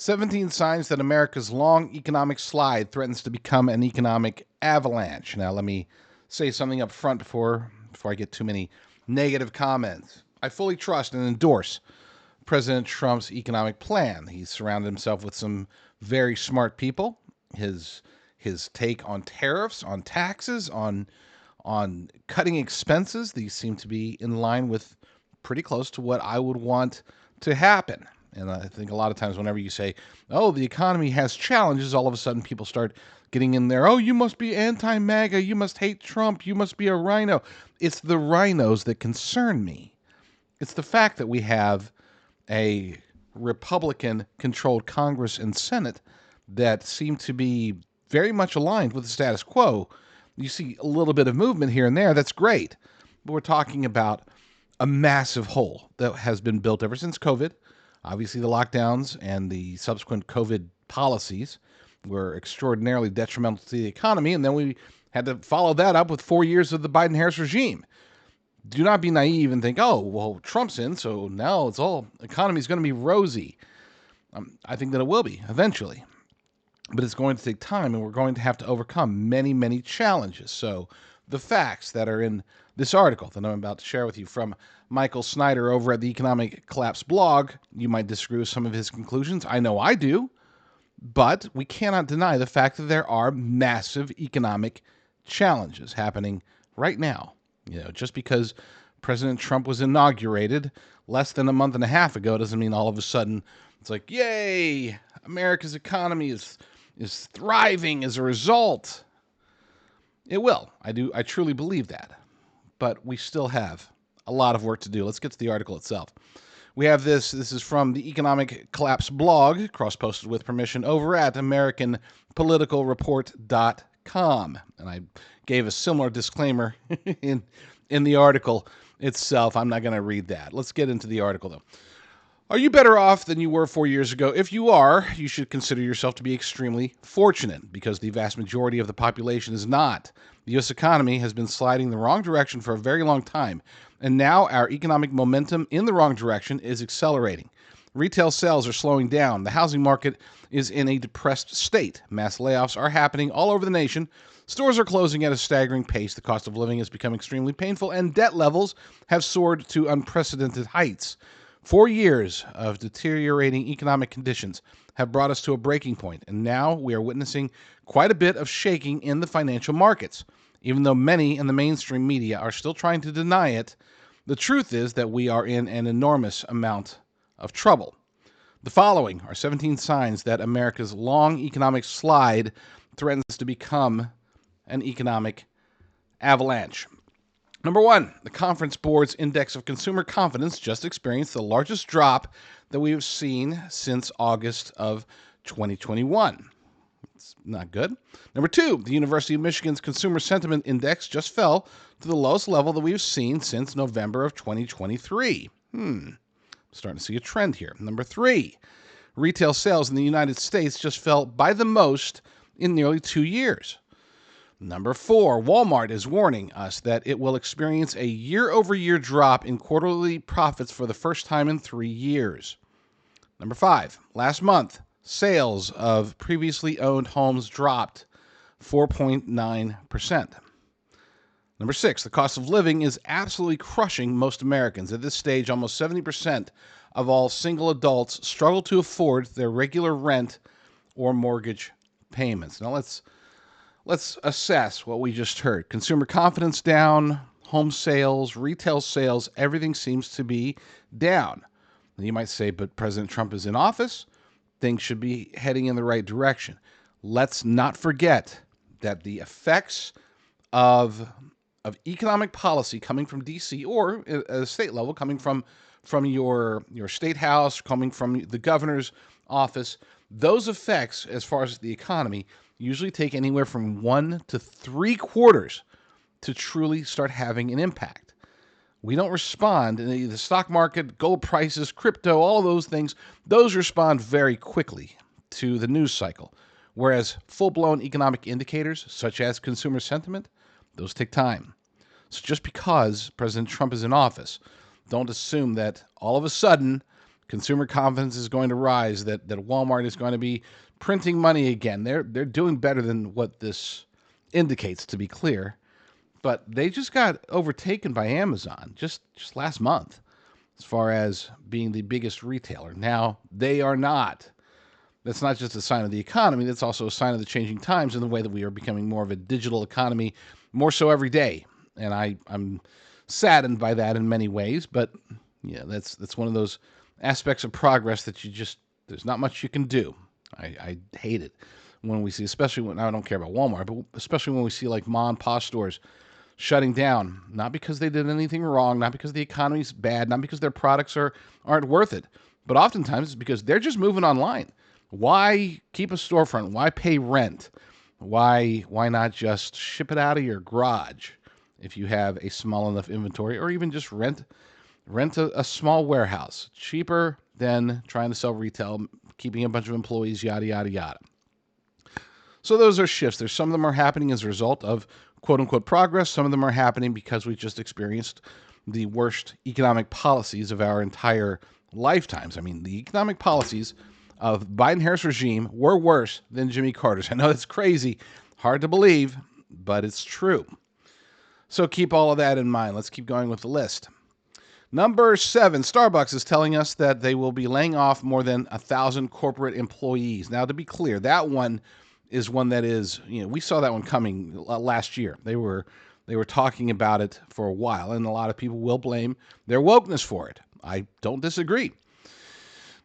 17 signs that America's long economic slide threatens to become an economic avalanche. Now, let me say something up front before I get too many negative comments. I fully trust and endorse President Trump's economic plan. He's surrounded himself with some very smart people. His take on tariffs, on taxes, on cutting expenses, these seem to be in line with pretty close to what I would want to happen. And I think a lot of times whenever you say, oh, the economy has challenges, all of a sudden people start getting in there. Oh, you must be anti-MAGA. You must hate Trump. You must be a rhino. It's the rhinos that concern me. It's the fact that we have a Republican-controlled Congress and Senate that seem to be very much aligned with the status quo. You see a little bit of movement here and there. That's great. But we're talking about a massive hole that has been built ever since COVID. Obviously, the lockdowns and the subsequent COVID policies were extraordinarily detrimental to the economy, and then we had to follow that up with 4 years of the Biden-Harris regime. Do not be naive and think, oh, well, Trump's in, so now it's all economy's going to be rosy. I think that it will be eventually, but it's going to take time, and we're going to have to overcome many, many challenges. So the facts that are in this article that I'm about to share with you from Michael Snyder over at the Economic Collapse blog, you might disagree with some of his conclusions. I know I do, but we cannot deny the fact that there are massive economic challenges happening right now. Just because President Trump was inaugurated less than a month and a half ago doesn't mean all of a sudden it's like, yay, America's economy is thriving as a result. It will. I truly believe that. But we still have a lot of work to do. Let's get to the article itself. We have this. This is from the Economic Collapse blog, cross-posted with permission over at AmericanPoliticalReport.com. And I gave a similar disclaimer in the article itself. I'm not going to read that. Let's get into the article, though. Are you better off than you were 4 years ago? If you are, you should consider yourself to be extremely fortunate, because the vast majority of the population is not. The U.S. economy has been sliding the wrong direction for a very long time, and now our economic momentum in the wrong direction is accelerating. Retail sales are slowing down. The housing market is in a depressed state. Mass layoffs are happening all over the nation. Stores are closing at a staggering pace. The cost of living has become extremely painful, and debt levels have soared to unprecedented heights. 4 years of deteriorating economic conditions have brought us to a breaking point, and now we are witnessing quite a bit of shaking in the financial markets. Even though many in the mainstream media are still trying to deny it, the truth is that we are in an enormous amount of trouble. The following are 17 signs that America's long economic slide threatens to become an economic avalanche. Number 1, the Conference Board's Index of Consumer Confidence just experienced the largest drop that we have seen since August of 2021. It's not good. Number 2, the University of Michigan's Consumer Sentiment Index just fell to the lowest level that we've seen since November of 2023. Starting to see a trend here. Number 3, retail sales in the United States just fell by the most in nearly 2 years. Number 4, Walmart is warning us that it will experience a year-over-year drop in quarterly profits for the first time in 3 years. Number 5, last month, sales of previously owned homes dropped 4.9%. Number 6, the cost of living is absolutely crushing most Americans. At this stage, almost 70% of all single adults struggle to afford their regular rent or mortgage payments. Now let's assess what we just heard. Consumer confidence down, home sales, retail sales, everything seems to be down. And you might say, but President Trump is in office. Things should be heading in the right direction. Let's not forget that the effects of economic policy coming from D.C. or at a state level, coming from your state house, coming from the governor's office, those effects as far as the economy usually take anywhere from 1 to 3 quarters to truly start having an impact. We don't respond. The stock market, gold prices, crypto, all of those things, those respond very quickly to the news cycle. Whereas full-blown economic indicators, such as consumer sentiment, those take time. So just because President Trump is in office, don't assume that all of a sudden consumer confidence is going to rise, that Walmart is going to be printing money again. They're doing better than what this indicates, to be clear. But they just got overtaken by Amazon just last month as far as being the biggest retailer. Now, they are not. That's not just a sign of the economy. That's also a sign of the changing times and the way that we are becoming more of a digital economy, more so every day. And I'm saddened by that in many ways. But yeah, that's one of those aspects of progress that there's not much you can do. I hate it when we see, especially when, I don't care about Walmart, but especially when we see like mom and pop stores shutting down, not because they did anything wrong, not because the economy's bad, not because their products aren't worth it, but oftentimes it's because they're just moving online. Why keep a storefront? Why pay rent? Why not just ship it out of your garage if you have a small enough inventory, or even just rent a small warehouse? Cheaper than trying to sell retail, keeping a bunch of employees, yada, yada, yada. So those are shifts. Some of them are happening as a result of quote-unquote progress. Some of them are happening because we just experienced the worst economic policies of our entire lifetimes. I mean, the economic policies of Biden-Harris regime were worse than Jimmy Carter's. I know that's crazy, hard to believe, but it's true. So keep all of that in mind. Let's keep going with the list. Number 7, Starbucks is telling us that they will be laying off more than 1,000 corporate employees. Now, to be clear, that one is one that is, we saw that one coming last year. They were talking about it for a while, and a lot of people will blame their wokeness for it. I don't disagree.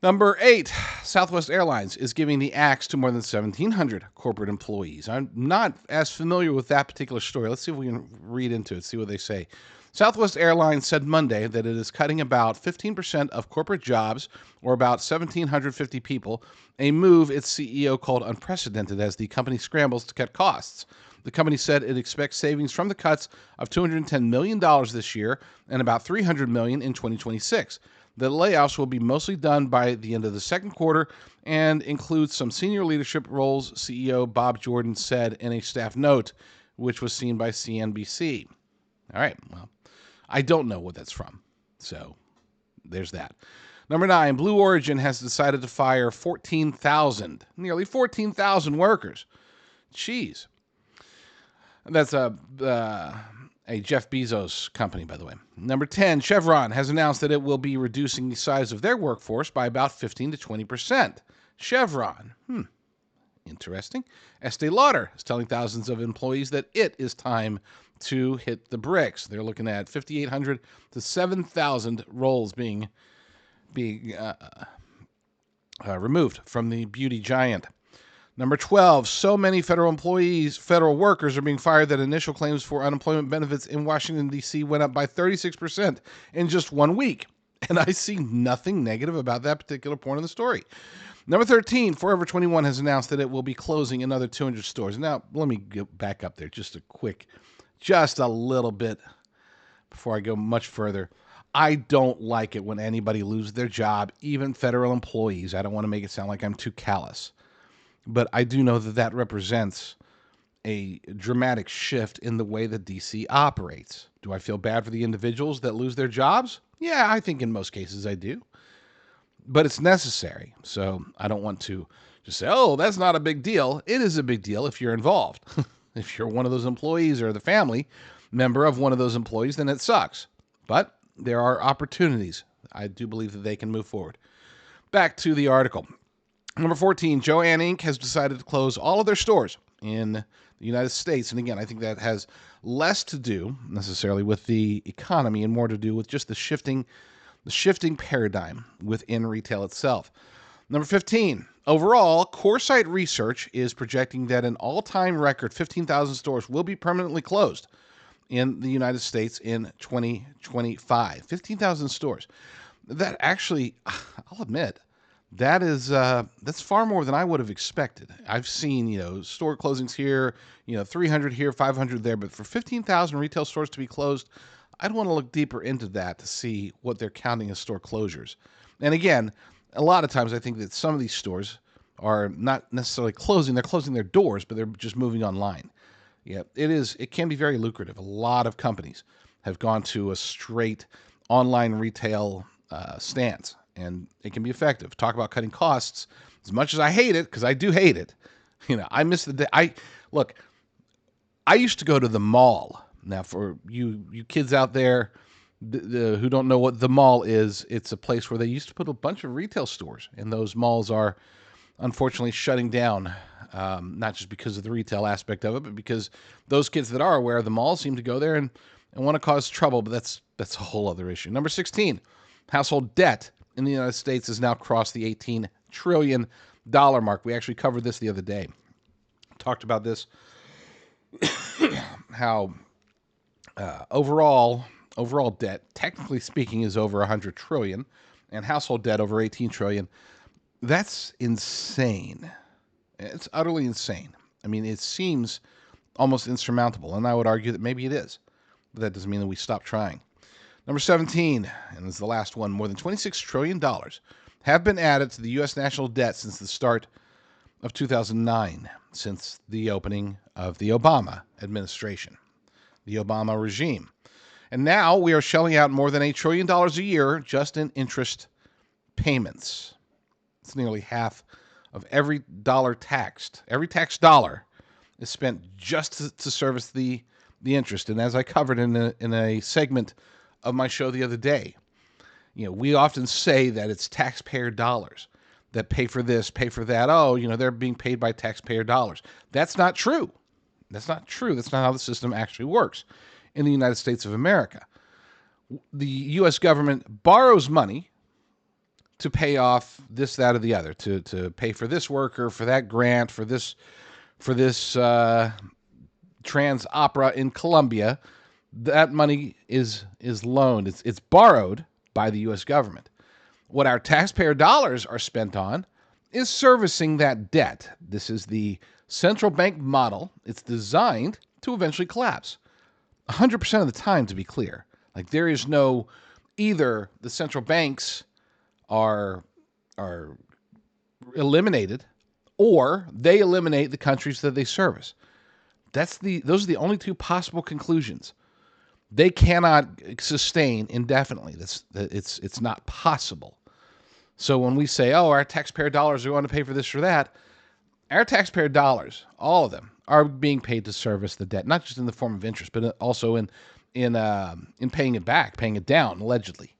Number 8, Southwest Airlines is giving the axe to more than 1,700 corporate employees. I'm not as familiar with that particular story. Let's see if we can read into it, see what they say. Southwest Airlines said Monday that it is cutting about 15% of corporate jobs, or about 1,750 people, a move its CEO called unprecedented as the company scrambles to cut costs. The company said it expects savings from the cuts of $210 million this year and about $300 million in 2026. The layoffs will be mostly done by the end of the second quarter and include some senior leadership roles, CEO Bob Jordan said in a staff note, which was seen by CNBC. All right, well, I don't know what that's from, so there's that. Number 9, Blue Origin has decided to fire nearly 14,000 workers. Jeez. That's a Jeff Bezos company, by the way. Number 10, Chevron has announced that it will be reducing the size of their workforce by about 15 to 20%. Chevron. Interesting. Estee Lauder is telling thousands of employees that it is time to hit the bricks. They're looking at 5,800 to 7,000 roles being removed from the beauty giant. Number 12, so many federal workers are being fired that initial claims for unemployment benefits in Washington, D.C. went up by 36% in just 1 week. And I see nothing negative about that particular point of the story. Number 13, Forever 21 has announced that it will be closing another 200 stores. Now, let me get back up there just a little bit before I go much further. I don't like it when anybody loses their job, even federal employees. I don't want to make it sound like I'm too callous. But I do know that represents a dramatic shift in the way that DC operates. Do I feel bad for the individuals that lose their jobs? Yeah, I think in most cases I do. But it's necessary. So I don't want to just say, oh, that's not a big deal. It is a big deal if you're involved. If you're one of those employees or the family member of one of those employees, then it sucks. But there are opportunities. I do believe that they can move forward. Back to the article. Number 14, Joann Inc. has decided to close all of their stores in the United States. And again, I think that has less to do necessarily with the economy and more to do with just the shifting paradigm within retail itself. Number 15, overall, CoreSite Research is projecting that an all-time record 15,000 stores will be permanently closed in the United States in 2025. 15,000 stores. That actually, I'll admit, that's far more than I would have expected. I've seen, store closings here, 300 here, 500 there, but for 15,000 retail stores to be closed, I'd want to look deeper into that to see what they're counting as store closures. And again, a lot of times I think that some of these stores are not necessarily closing, they're closing their doors, but they're just moving online. Yeah, it can be very lucrative. A lot of companies have gone to a straight online retail stance. and it can be effective. Talk about cutting costs. As much as I hate it, because I do hate it, I miss the day. Look, I used to go to the mall. Now, for you kids out there who don't know what the mall is, it's a place where they used to put a bunch of retail stores, and those malls are unfortunately shutting down, not just because of the retail aspect of it, but because those kids that are aware of the mall seem to go there and want to cause trouble, but that's a whole other issue. Number 16, household debt in the United States has now crossed the $18 trillion mark. We actually covered this the other day. Talked about this, how overall debt, technically speaking, is over 100 trillion, and household debt over 18 trillion. That's insane. It's utterly insane. I mean, it seems almost insurmountable, and I would argue that maybe it is. But that doesn't mean that we stop trying. Number 17, and this is the last one, more than $26 trillion have been added to the U.S. national debt since the start of 2009, since the opening of the Obama administration, the Obama regime. And now we are shelling out more than $8 trillion a year just in interest payments. It's nearly half of every dollar taxed. Every tax dollar is spent just to service the interest. And as I covered in a segment of my show the other day, we often say that it's taxpayer dollars that pay for this, pay for that. Oh, they're being paid by taxpayer dollars. That's not true. That's not true. That's not how the system actually works in the United States of America. The U.S. government borrows money to pay off this, that, or the other, to pay for this worker, for that grant, for this trans opera in Colombia. That money is loaned. It's borrowed by the U.S. government. What our taxpayer dollars are spent on is servicing that debt. This is the central bank model. It's designed to eventually collapse. 100% of the time, to be clear. Like, there is no, either the central banks are eliminated, or they eliminate the countries that they service. Those are the only two possible conclusions. They cannot sustain indefinitely. It's not possible. So when we say, oh, our taxpayer dollars are going to pay for this or that, our taxpayer dollars, all of them, are being paid to service the debt, not just in the form of interest, but also in paying it back, paying it down, allegedly.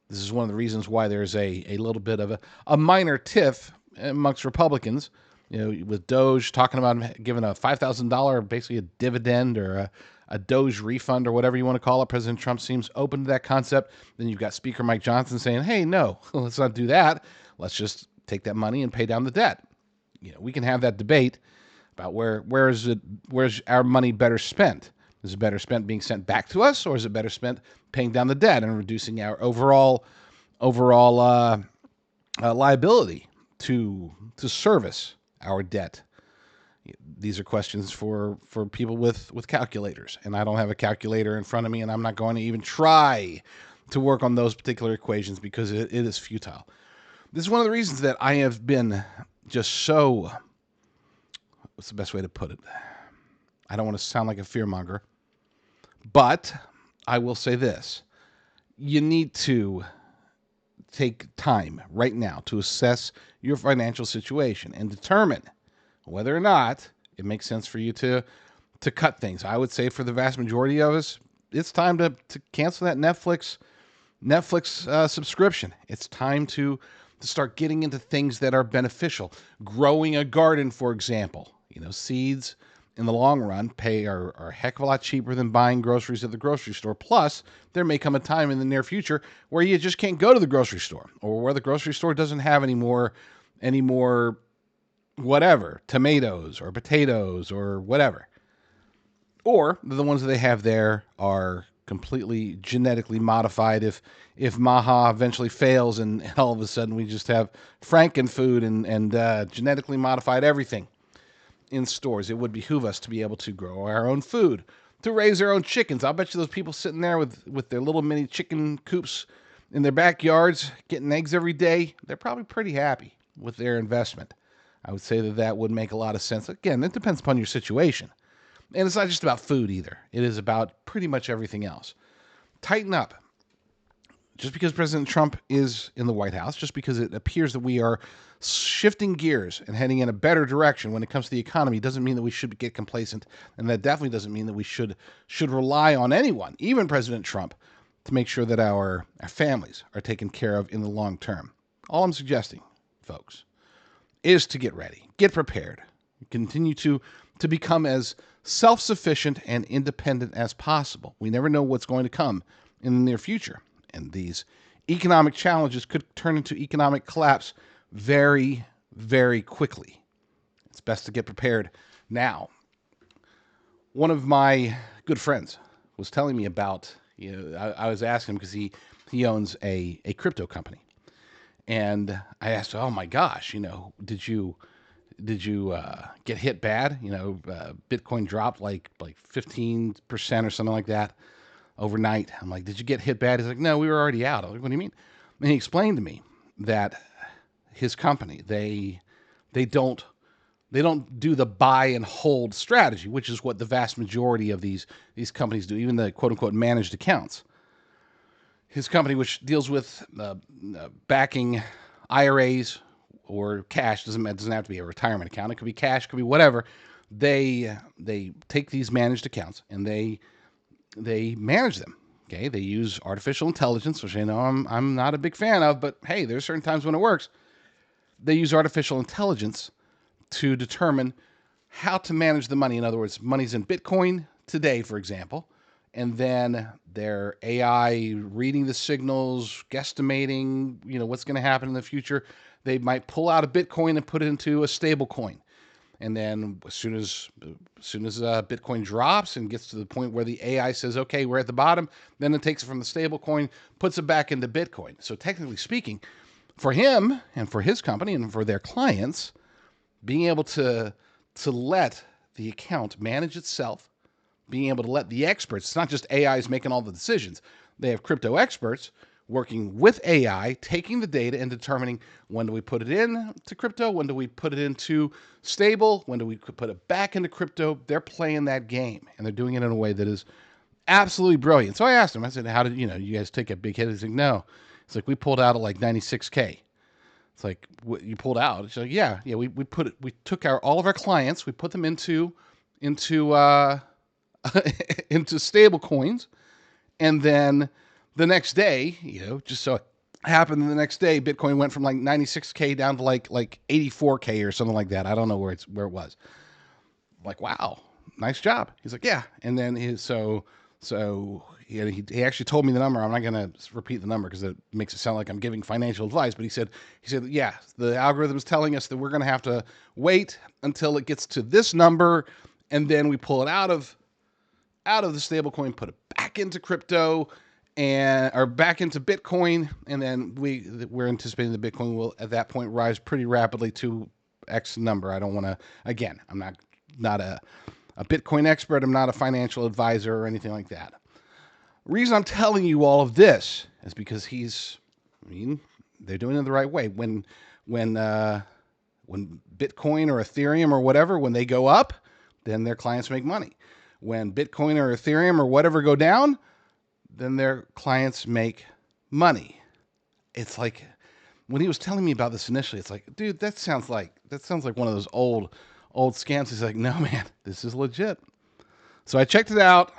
This is one of the reasons why there's a little bit of a minor tiff amongst Republicans, with Doge talking about giving a $5,000, basically a dividend or a Doge refund or whatever you want to call it. President Trump seems open to that concept. Then you've got Speaker Mike Johnson saying, hey, no, let's not do that. Let's just take that money and pay down the debt. We can have that debate about where's our money better spent? Is it better spent being sent back to us, or is it better spent paying down the debt and reducing our overall liability to service our debt? These are questions for people with calculators, and I don't have a calculator in front of me, and I'm not going to even try to work on those particular equations because it is futile. This is one of the reasons that I have been just so, what's the best way to put it? I don't want to sound like a fearmonger, but I will say this. You need to take time right now to assess your financial situation and determine whether or not it makes sense for you to cut things. I would say for the vast majority of us, it's time to cancel that Netflix subscription. It's time to start getting into things that are beneficial. Growing a garden, for example. Seeds in the long run are a heck of a lot cheaper than buying groceries at the grocery store. Plus, there may come a time in the near future where you just can't go to the grocery store, or where the grocery store doesn't have any more whatever, tomatoes or potatoes or whatever. Or the ones that they have there are completely genetically modified. If Maha eventually fails and all of a sudden we just have Frankenfood and genetically modified everything in stores, it would behoove us to be able to grow our own food, to raise our own chickens. I'll bet you those people sitting there with their little mini chicken coops in their backyards getting eggs every day, they're probably pretty happy with their investment. I would say that would make a lot of sense. Again, it depends upon your situation. And it's not just about food either. It is about pretty much everything else. Tighten up. just because President Trump is in the White House, just because it appears that we are shifting gears and heading in a better direction when it comes to the economy, doesn't mean that we should get complacent, and that definitely doesn't mean that we should rely on anyone, even President Trump, to make sure that our families are taken care of in the long term. All I'm suggesting, folks, is to get ready, get prepared, continue to become as self-sufficient and independent as possible. We never know what's going to come in the near future, and these economic challenges could turn into economic collapse very, very quickly. It's best to get prepared now. One of my good friends was telling me about, I was asking him because he owns a crypto company. And I asked, oh my gosh, did you get hit bad? Bitcoin dropped like 15% or something like that overnight. I'm like, did you get hit bad? He's like, no, we were already out. I was like, what do you mean? And he explained to me that his company, they don't do the buy and hold strategy, which is what the vast majority of these companies do, even the quote unquote managed accounts. His company, which deals with backing IRAs or cash, doesn't have to be a retirement account. It could be cash, could be whatever. They take these managed accounts and they manage them. Okay, they use artificial intelligence, which I know I'm not a big fan of, but hey, there's certain times when it works. They use artificial intelligence to determine how to manage the money. In other words, money's in Bitcoin today, for example, and then their AI reading the signals, guesstimating, what's going to happen in the future. They might pull out a Bitcoin and put it into a stable coin. And then as soon as Bitcoin drops and gets to the point where the AI says, okay, we're at the bottom, then it takes it from the stable coin, puts it back into Bitcoin. So technically speaking, for him and for his company and for their clients, being able to let the account manage itself, being able to let the experts, it's not just AIs making all the decisions. They have crypto experts working with AI, taking the data and determining when do we put it into crypto, when do we put it into stable, when do we put it back into crypto. They're playing that game, and they're doing it in a way that is absolutely brilliant. So I asked him, I said, how did you guys take a big hit? He's like, no. It's like, we pulled out at like 96K. It's like, what, you pulled out? It's like, yeah, we took all of our clients, we put them into into stable coins, and then the next day, just so it happened the next day, Bitcoin went from like 96K down to like 84K or something like that. I don't know where it was. I'm like, wow, nice job. He's like, yeah. And then he actually told me the number. I'm not going to repeat the number because it makes it sound like I'm giving financial advice. But he said, yeah, the algorithm is telling us that we're going to have to wait until it gets to this number, and then we pull it out of the stable coin, put it back into crypto or back into Bitcoin, and then we're anticipating the Bitcoin will at that point rise pretty rapidly to X number. I don't want to. Again, I'm not a Bitcoin expert. I'm not a financial advisor or anything like that. The reason I'm telling you all of this is because they're doing it the right way. When Bitcoin or Ethereum or whatever, when they go up, then their clients make money. When Bitcoin or Ethereum or whatever go down, then their clients make money. It's like, when he was telling me about this initially, it's like, dude, that sounds like one of those old scams. He's like, no, man, this is legit. So I checked it out.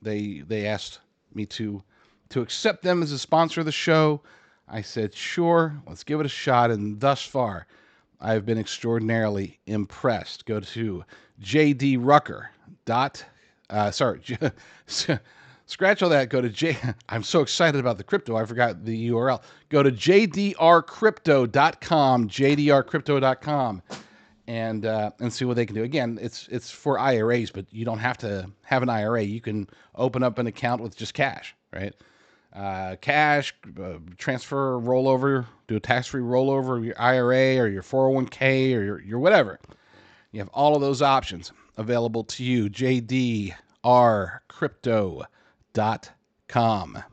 They asked me to accept them as a sponsor of the show. I said, sure, let's give it a shot. And thus far, I've been extraordinarily impressed. Go to jdrucker. Scratch all that. Go to I'm so excited about the crypto, I forgot the URL. Go to jdrcrypto.com, jdrcrypto.com, and see what they can do. Again, it's for IRAs, but you don't have to have an IRA. You can open up an account with just cash, right? Cash, transfer, rollover, do a tax-free rollover of your IRA or your 401k or your whatever. You have all of those options available to you. jdrcrypto.com.